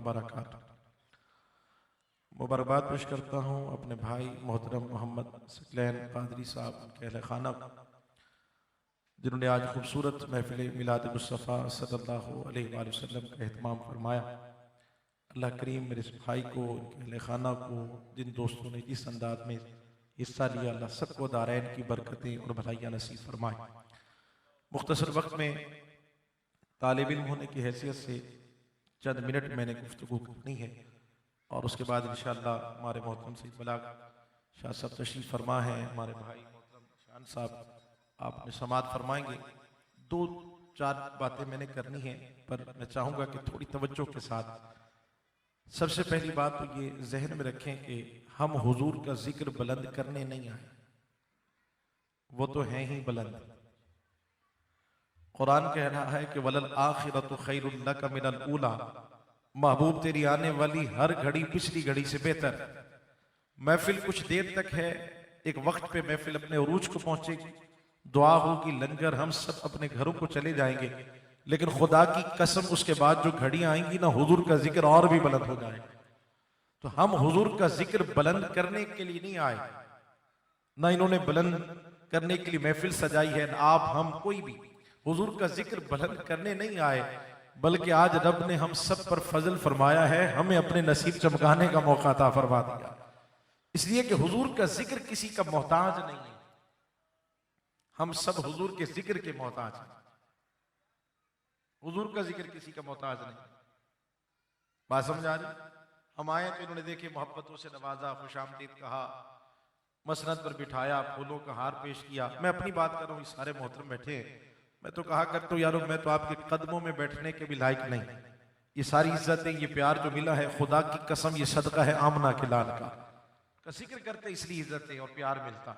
वबरकातुहू। मुबारकबाद पेश करता हूँ अपने भाई मोहतरम मोहम्मद सकलैन कादरी साहब उनके अहले खाना, जिन्होंने आज खूबसूरत महफिल मिलाद मुस्तफ़ा सल्लल्लाहु अलैहि वसल्लम का एहतमाम फरमाया। अल्लाह करीम मेरे इस भाई को, उनके अहले खाना को, जिन दोस्तों ने जिस अंदाज में हिस्सा लिया, अल्लाह सबको दारैन की बरकतें और भलाइयाँ नसीब फरमाए। मुख्तसर वक्त में तालिब इल्म होने की हैसियत से चंद मिनट मैंने गुफ्तगू करनी है और उसके बाद इंशाअल्लाह हमारे मोहतरम सईद बलाग शाह साहब तशरीफ़ फरमा है, हमारे भाई मोहतरम शान साहब आपने समात फरमाएंगे। दो चार बातें मैंने करनी है, पर मैं चाहूँगा कि थोड़ी तवज्जो के साथ। सबसे पहली बात तो ये जहन में रखें कि हम हुजूर का जिक्र बुलंद करने नहीं आए, वो तो हैं ही बुलंद। कुरान कह रहा है कि वलल आखिरतु खैरुल लक मिनल ऊला, महबूब तेरी आने वाली हर घड़ी पिछली घड़ी से बेहतर। महफिल कुछ देर तक है, एक वक्त पे महफिल अपने उरूज को पहुंचेगी, दुआ होगी, लंगर, हम सब अपने घरों को चले जाएंगे, लेकिन खुदा की कसम उसके बाद जो घड़ियां आएंगी ना, हुजूर का जिक्र और भी बुलंद हो जाएगा। तो हम हुजूर का जिक्र बुलंद करने के लिए नहीं आए, ना इन्होंने बुलंद करने के लिए महफिल सजाई है, ना आप हम कोई भी हुजूर का जिक्र बुलंद करने नहीं आए, बल्कि आज रब ने हम सब पर फजल फरमाया है, हमें अपने नसीब चमकाने का मौका अता फरमा दिया। इसलिए कि हुजूर का जिक्र किसी का मोहताज नहीं है, हम सब हुजूर के जिक्र के मोहताज हैं। हुजूर का जिक्र किसी का मोहताज नहीं। बात समझ आ रही? हम आए तो इन्होंने देखे मोहब्बतों से नवाजा, खुशामदीद कहा, मसनद पर बिठाया, फूलों का हार पेश किया। मैं अपनी बात कर रहा हूँ, सारे मोहतरम बैठे हैं, मैं तो कहा करता हूँ यारो, मैं तो आपके कदमों में बैठने के भी लायक नहीं। ये सारी इज्जतें, ये प्यार जो मिला है, खुदा की कसम ये सदका है आमना के लाल का जिक्र करते इसलिए इज्जतें और प्यार मिलता।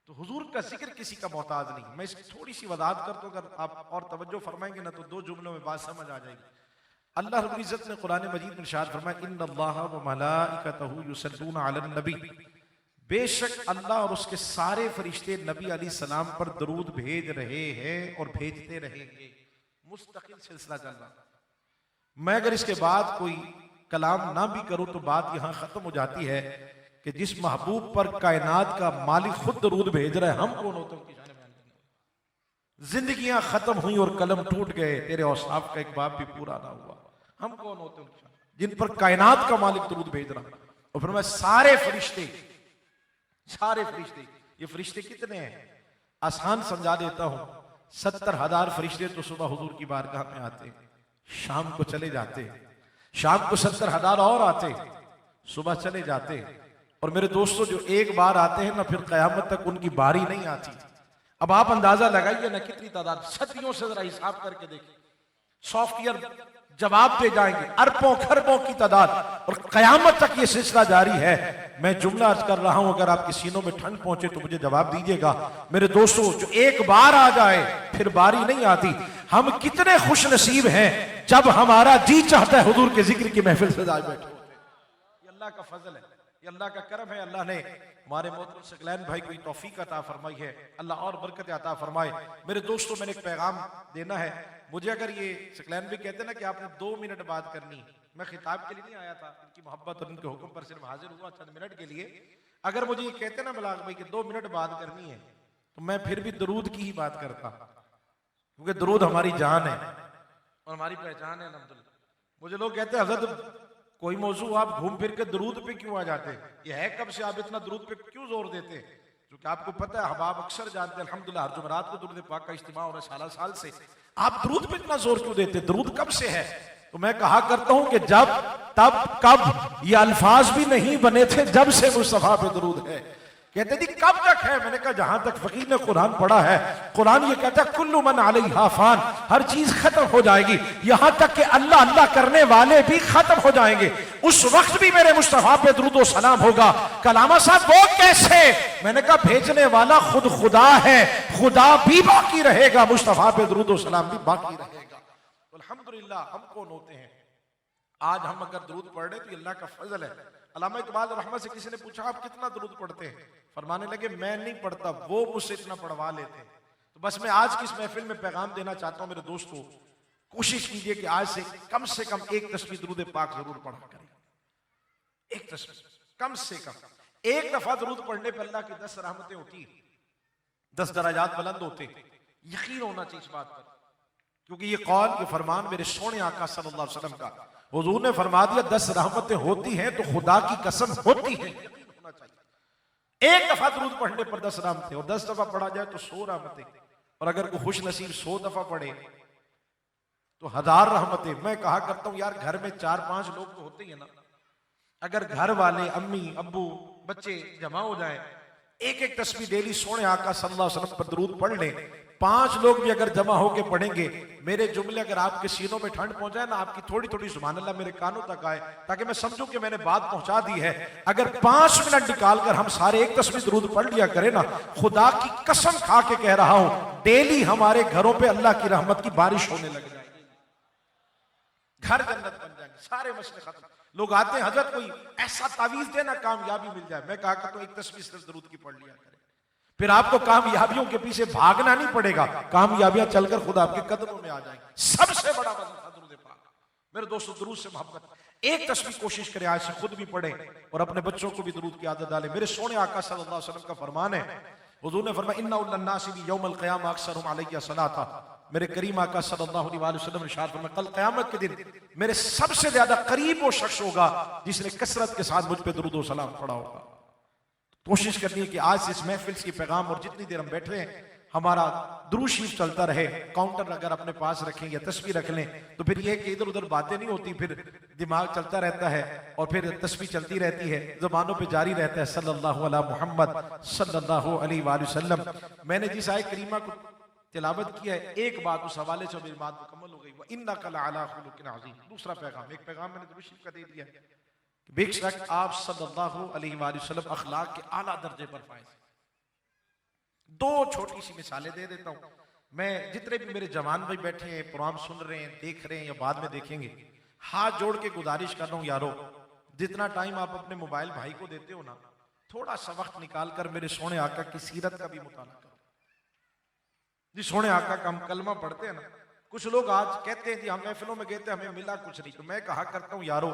तो हुजूर का जिक्र किसी का मोहताज नहीं। मैं इसकी थोड़ी सी वजाहत करता हूँ, अगर आप और तवज्जो फरमाएंगे ना तो दो जुमलों में बात समझ आ जाएगी। अल्लाह रब्बुल इज्जत ने कुरान मजीद में इरशाद फरमाया, इन्नल्लाहा व मलाइकतहु युसल्लूना अलन नबी, बेशक अल्लाह और उसके सारे फरिश्ते नबी अलैहि सलाम पर दरूद भेज रहे हैं और भेजते रहेंगे। मुस्तकिल सिलसिला चल रहा। मैं अगर इसके बाद कोई कलाम ना भी करूं तो बात यहां खत्म हो जाती है कि जिस महबूब पर कायनात का मालिक खुद दरूद भेज रहा है, हम कौन होते हैं उनकी शान बयान करने? जिंदगियां खत्म हुई और कलम टूट गए, तेरे औसाफ का एक बाप भी पूरा ना हुआ, हम कौन होते हैं उनकी शान जिन पर कायनात का मालिक दरूद भेज रहा? और फिर मैं सारे फरिश्ते, ये फरिश्ते कितने हैं आसान समझा देता हूं। 70,000 फरिश्ते तो सुबह हुजूर की बारगाह में आते, शाम को चले जाते, शाम को 70,000 और आते, सुबह चले जाते। और मेरे दोस्तों जो एक बार आते हैं ना, फिर कयामत तक उनकी बारी नहीं आती। अब आप अंदाजा लगाइए ना कितनी तादाद, सदियों से जरा हिसाब करके देखिए, सॉफ्टवेयर जवाब दे जाएंगे, अरबों खरबों की तादाद, और कयामत तक ये सिलसिला जारी है। मैं जुमला अर्ज कर रहा हूं, अगर आपके सीनों में ठंड पहुंचे तो मुझे जवाब दीजिएगा। मेरे दोस्तों जो एक बार आ जाए फिर बारी नहीं आती। हम कितने खुश नसीब हैं जब हमारा जी चाहता है हुजूर के जिक्र की महफिल सजाए बैठे होते हैं। ये अल्लाह का फजल है, ये अल्लाह का करम है। अल्लाह ने हमारे मोहतरम सकलैन भाई को तौफीक अता फरमाई है, अल्लाह और बरकत अता फरमाए। मेरे दोस्तों मैंने एक पैगाम देना है। मुझे अगर ये सकलैन भी कहते ना कि आपने 2 मिनट बात करनी, मैं खिताब के लिए नहीं आया था, इनकी मोहब्बत और इनके हुक्म पर सिर्फ हाजिर हुआ चंद मिनट के लिए। अगर मुझे ये कहते ना बलाग भाई कि 2 मिनट बात करनी है, तो मैं फिर भी दरूद की ही बात करता, क्योंकि दरूद हमारी जान है और हमारी पहचान है अल्हम्दुलिल्लाह। मुझे लोग कहते हैं हज़रत कोई मौजू आप घूम फिर के दरूद पे क्यों आ जाते, ये है कब से आप इतना दरूद पे क्यों जोर देते? क्योंकि आपको पता है, हबाब अक्सर जानते हैं अल्हम्दुलिल्लाह हर जुमरात को दरूद पाक का इज्तिमा हो रहा है साल से। आप दरूद पे इतना जोर क्यों देते? दरूद कब से है? तो मैं कहा करता हूं कि जब तब कब ये अल्फाज भी नहीं बने थे जब से मुस्तफा पे दरूद है। कहते थी कब तक है? मैंने कहा जहां तक फकीर ने कुरान पढ़ा है, कुरान ये कहता है कुल्लु मन अलैहा फान, हर चीज खत्म हो जाएगी, यहां तक कि अल्लाह अल्लाह करने वाले भी खत्म हो जाएंगे। उस वक्त भी मेरे मुस्तफा पे दरूद व सलाम होगा। कलामा साहब वो कैसे? मैंने कहा भेजने वाला खुद खुदा है, खुदा भी बाकी रहेगा, मुस्तफा पे दरूद व सलाम भी बाकी रहेगा। अल्हम्दुलिल्लाह हम कौन होते हैं? आज हम अगर दरूद पढ़ रहे तो अल्लाह का फजल है। अल्लामा इकबाल रहमत से किसी ने पूछा आप कितना दरूद पढ़ते हैं? फरमाने लगे मैं नहीं पढ़ता, वो मुझसे इतना पढ़वा लेते हैं। तो बस मैं आज की इस महफिल में पैगाम देना चाहता हूं मेरे दोस्तों, कोशिश कीजिए कि आज से कम एक तस्बीह दुरूद पाक जरूर पढ़ा करें। एक तस्बीह कम से कम एक दफा दुरूद पढ़ने पर अल्लाह की 10 रहमतें होती हैं, 10 दराजात बुलंद होते हैं। यकीन होना चाहिए इस बात पर, क्योंकि ये कौल, ये फरमान मेरे सोने आका सल्लल्लाहु अलैहि वसल्लम का, हुजूर ने फरमा दिया 10 रहमतें होती हैं तो खुदा की कसम होती है। होना चाहिए एक दफा दुरूद पढ़ने पर 10 रहमतें, और 10 दफा पढ़ा जाए तो 100 रहमतें, और अगर कोई खुश नसीब 100 दफा पढ़े तो 1000 रहमतें। मैं कहा करता हूं यार, घर में 4-5 लोग तो होते ही है ना, अगर घर वाले अम्मी अब्बू बच्चे जमा हो जाए, एक एक तस्बीह डेली सोने आका सल्लल्लाहु अलैहि वसल्लम पर दुरूद पढ़ लें, 5 लोग भी अगर जमा होके पढ़ेंगे, मेरे जुमले अगर आपके सीनों में ठंड पहुंचाए ना, आपकी थोड़ी थोड़ी सुभान अल्लाह मेरे कानों तक आए, ताकि मैं समझूं कि मैंने बात पहुंचा दी है। अगर 5 मिनट निकालकर हम सारे एक तस्बीह दुरूद पढ़ लिया करें ना, खुदा की कसम खा के कह रहा हूं, डेली हमारे घरों पे अल्लाह की रहमत की बारिश होने लग जाएगी, घर जन्नत बन जाएंगे, सारे मसले खत्म। लोग आते हैं, हजरत कोई ऐसा तावीज देना कामयाबी मिल जाए। मैं कहा करता हूं एक तस्बीह सिर्फ दुरूद की पढ़ लिया करें, फिर आपको कामयाबियों के पीछे भागना नहीं पड़ेगा, कामयाबियां चलकर खुद आपके कदमों में आ जाएंगी। सबसे बड़ा वजीफा दुरूद पाक। मेरे दोस्तों, दुरूद से मोहब्बत, एक तस्बीह कोशिश करें आज से खुद भी पढ़ें और अपने बच्चों को भी दुरूद की आदत डालें। मेरे सोने आका सल्लल्लाहु अलैहि वसल्लम का फरमान है, हुजूर ने फरमाया इन्ना उन्नासी भी यौमल क़यामा अक्सरुम अलैया सलाता। मेरे करीम आका सल्लल्लाहु अलैहि वसल्लम ने इरशाद फरमाया, कल क़यामत के दिन मेरे सबसे ज्यादा करीब वो शख्स होगा जिसने कसरत के साथ मुझ पे दुरूद व सलाम पढ़ा होगा। कोशिश करनी है कि आज से इस महफिल की पैगाम, और जितनी देर हम बैठे हैं हमारा दुरूद शरीफ चलता रहे। काउंटर अगर अपने पास रखें या तस्बीह रख लें तो फिर यह कि इधर उधर बातें नहीं होती, फिर दिमाग चलता रहता है और फिर तस्बीह चलती रहती है, ज़बानों पे जारी रहता है सल्लल्लाहु अला मुहम्मद सल्लल्लाहु अलैहि वसल्लम। मैंने जिस आयत करीमा को तिलावत किया है, एक बात उस हवाले से मेरी बात मुकम्मल हो गई, वह इन्नका लअला खुलुकिन अज़ीम। दूसरा पैगाम, एक पैगाम मैंने दुरूद शरीफ का दे दिया, बेशक आप सल्लल्लाहु अलैहि वसल्लम अखलाक के आला दर्जे पर फाइज। 2 छोटी सी मिसालें दे देता हूं। मैं जितने भी मेरे जवान भाई बैठे हैं, प्रोग्राम सुन रहे हैं, देख रहे हैं या बाद में देखेंगे, हाथ जोड़ के गुजारिश कर रहा हूं यारो, जितना टाइम आप अपने मोबाइल भाई को देते हो ना, थोड़ा सा वक्त निकाल कर मेरे सोने आका की सीरत का भी मुताला करो। जी सोने आका का हम कलमा पढ़ते हैं ना, कुछ लोग आज कहते हैं जी हम महफिलों में गए थे हमें मिला कुछ नहीं, तो मैं कहा करता हूं यारो,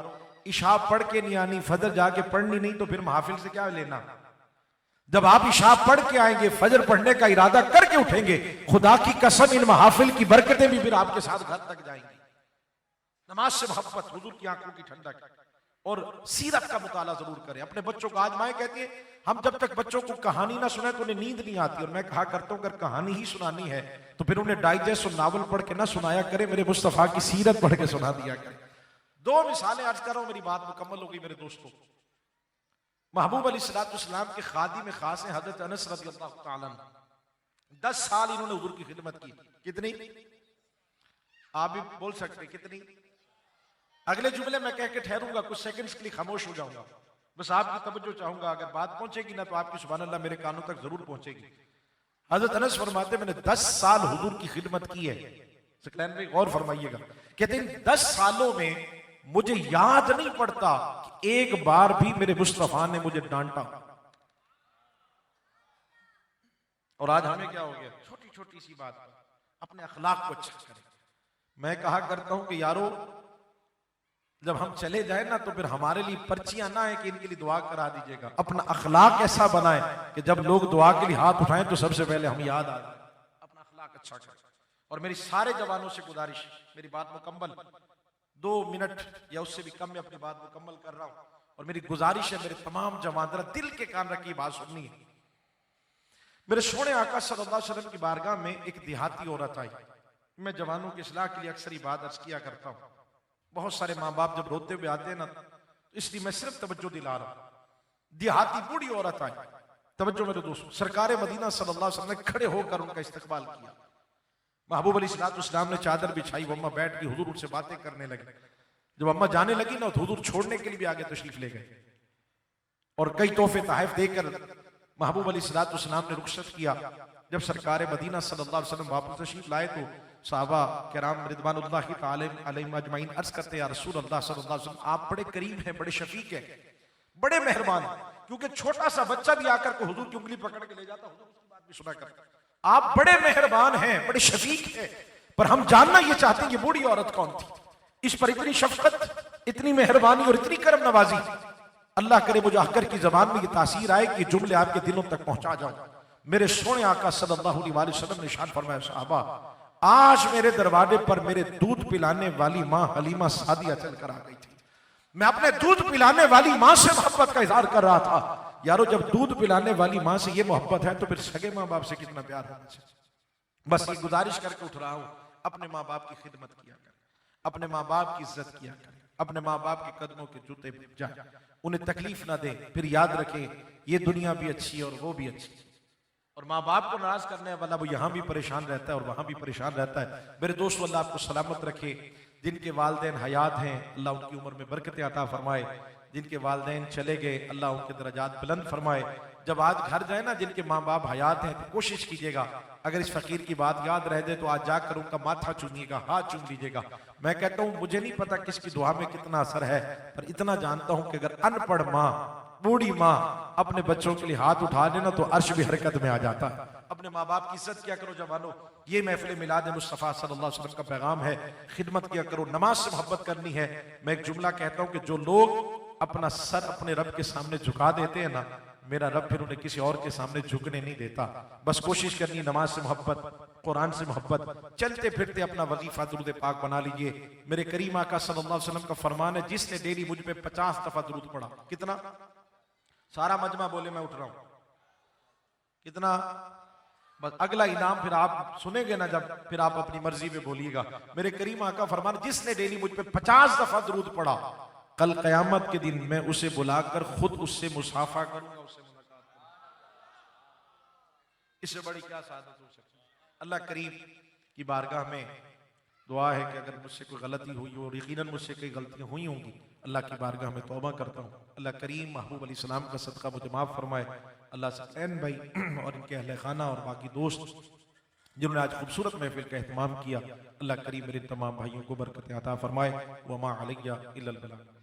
इशा पढ़ के नहीं आनी, फजर जाके पढ़नी नहीं, तो फिर महफिल से क्या लेना। जब आप इशा पढ़ के आएंगे, फजर पढ़ने का इरादा करके उठेंगे, खुदा की कसम इन महफिल की बरकतें भी फिर आपके साथ घर तक जाएंगी। नमाज से मोहब्बत, हुजूर की आंखों की ठंडक और सीरत का मुताला जरूर करें। अपने बच्चों को, आज माए कहती है हम जब तक बच्चों को कहानी ना सुने तो उन्हें नींद नहीं आती, और मैं कहा करता हूं अगर कहानी ही सुनानी है तो फिर उन्हें डाइजेस्ट और नावल पढ़ के ना सुनाया करे, मेरे मुस्तफा की सीरत पढ़ के सुना दिया करे। 2 मिसालें अर्ज कर रहा हूं, मेरी बात मुकम्मल हो गई मेरे दोस्तों। महबूब अलैहिस्सलाम के खादी में खास है हजरत अनस रज़ियल्लाहु ताला अन्हु। 10 साल इन्होंने हुजूर की खिदमत की। कितनी? आप भी बोल सकते कितनी? अगले जुमले में कह के ठहरूंगा, कुछ सेकंड्स के लिए खामोश हो जाऊंगा, बस आपकी तवज्जो चाहूंगा। अगर बात पहुंचेगी ना तो आपकी सुभान अल्लाह मेरे कानों तक जरूर पहुंचेगी। हजरत अनस फरमाते मैंने 10 साल हुजूर की खिदमत की है। सकलैन में गौर फरमाइएगा, कहते हैं 10 सालों में मुझे याद नहीं पड़ता कि एक बार भी मेरे मुस्तफा ने मुझे डांटा। और आज हमें क्या हो गया, छोटी छोटी सी बात अपने अखलाक को अच्छा करें। मैं कहा करता हूं कि यारो जब हम चले जाए ना तो फिर हमारे लिए पर्चियां ना है कि इनके लिए दुआ करा दीजिएगा। अपना अखलाक ऐसा बनाए कि जब लोग दुआ के लिए हाथ उठाएं तो सबसे पहले हम याद आ जाए। अपना अखलाक अच्छा करें। और मेरी सारे जवानों से गुजारिश, मेरी बात मुकम्मल 2 मिनट या उससे भी कम में अपनी बात मुकम्मल कर रहा हूं, और मेरी गुजारिश है मेरे तमाम जवान जरा दिल के कान रखी बात सुननी है। मेरे सोने आका सल्लल्लाहु अलैहि वसल्लम की बारगाह में एक देहाती औरत आई। मैं जवानों की इस्लाह के लिए अक्सर ही बात अर्ज किया करता हूं। बहुत सारे माँ बाप जब रोते हुए आते हैं ना, तो इसलिए मैं सिर्फ तवज्जो दिला रहा हूं। देहाती बूढ़ी औरत आई, तवज्जो मेरे दोस्तों, सरकार मदीना सल्लल्लाहु अलैहि वसल्लम ने खड़े होकर उनका इस्तकबाल किया। महबूब अलैहिस्सलाम ने चादर बिछाई, वो अम्मा बैठ गई, हुजूर उनसे बातें करने लगे। जब अम्मा जाने लगी ना तो हुजूर छोड़ने के लिए भी आगे तशरीफ ले गए और कई तोहफे तहफ देकर महबूब अलैहिस्सलाम ने रुखसत किया। जब सरकार मदीना सल्लल्लाहु अलैहि वसल्लम वापस तशरीफ लाए तो सहाबा किराम रिदवानुल्लाहि तआला अलैहिम अजमईन अर्ज करते या रसूल अल्लाह सल्लल्लाहु अलैहि वसल्लम आप बड़े करीम हैं, बड़े शफीक हैं, बड़े मेहरबान हैं। क्योंकि छोटा सा बच्चा भी आकर के हुजूर की उंगली पकड़ के ले जाता, हुजूर उसकी बात भी सुना करता। आप बड़े मेहरबान हैं, बड़े शफीक हैं, पर हम जानना ये चाहते हैं ये बूढ़ी औरत कौन थी, इस पर इतनी शफकत, इतनी मेहरबानी और इतनी करम नवाजी। अल्लाह करे मुझे आकर की जबान में ये तासीर आए कि जुमले आपके दिलों तक पहुंचा जाऊं। मेरे सोने आका सल्लल्लाहु अलैहि वसल्लम ने इरशाद फरमाया, साहबा आज मेरे दरवाजे पर मेरे दूध पिलाने वाली माँ हलीमा सादिया चलकर आ गई थी। मैं अपने दूध पिलाने वाली माँ से मोहब्बत का इजहार कर रहा था। यारो जब दूध पिलाने वाली माँ से ये मोहब्बत है तो फिर सगे माँ बाप से कितना प्यार होना चाहिए। बस ये गुजारिश करके उठ रहा हूं, अपने माँ बाप की खिदमत किया कर, अपने माँ बाप की इज्जत किया कर, अपने माँ बाप के कदमों के जूते जाए, उन्हें तकलीफ ना दे। फिर याद रखें ये दुनिया भी अच्छी है और वो भी अच्छी है। और माँ बाप को नाराज करने वाला वो यहाँ भी परेशान रहता है और वहां भी परेशान रहता है। मेरे दोस्त अल्लाह आपको सलामत रखे। जिनके वालिदैन हयात हैं अल्लाह उनकी उम्र में बरकत अता फरमाए, जिनके वालिदैन चले गए अल्लाह उनके दर्जात बुलंद फरमाए। जब आज घर जाए ना जिनके माँ बाप हयात हैं तो कोशिश कीजिएगा अगर इस फकीर की बात याद रह जाए तो आज जाकर उनका माथा चूमिएगा, हाथ चूम लीजिएगा। मैं कहता हूँ मुझे नहीं पता किसकी दुआ में कितना असर है, पर इतना जानता हूं कि अगर अनपढ़ माँ, बूढ़ी माँ अपने बच्चों के लिए हाथ उठा देना तो अर्श भी हरकत में आ जाता है। अपने माँ बाप की इज्जत किया करो जवानों, ये महफिल मिलाद मुस्तफ़ा सल्लल्लाहु अलैहि वसल्लम का पैगाम है। खिदमत किया करो, नमाज से मोहब्बत करनी है। मैं एक जुमला कहता हूँ कि जो लोग अपना सर अपने रब के सामने झुका देते हैं ना, मेरा रब फिर उन्हें किसी और के सामने झुकने नहीं देता। बस कोशिश करनी नमाज से मोहब्बत, कुरान से मोहब्बत, चलते फिरते अपना वजीफा दुरूद पाक बना लीजिए। मेरे करीम आका सल्लल्लाहु अलैहि वसल्लम का फरमान है जिसने डेली मुझ पे 50 दफा दुरूद पढ़ा, कितना? सारा मजमा बोले मैं उठ रहा हूं, कितना? बस अगला इनाम फिर आप सुनेंगे ना जब, फिर आप अपनी मर्जी में बोलिएगा। मेरे करीम आका फरमान जिसने डेली मुझ पे 50 दफा दुरूद पढ़ा, कल कयामत के दिन मैं उसे बुलाकर खुद उससे मुसाफा करूंगा, उससे मुलाकात करूंगा। इससे बड़ी क्या सादत हो सकती है? अल्लाह करीम की बारगाह में दुआ है कि अगर मुझसे कोई गलती हुई हो, और यकीनन मुझसे कई गलतियां हुई होंगी, अल्लाह की बारगाह में तौबा करता हूँ। अल्लाह करीम महबूब अलैहिस्सलाम का सदका मुझे माफ फरमाए। अल्लाह सैन भाई और इनके अहले खाना और बाकी दोस्त जिन्होंने आज खूबसूरत महफिल का एहतमाम किया, अल्लाह करीम मेरे तमाम भाइयों को बरकत अता फरमाए। वमा अलैया इल्लल बलाग।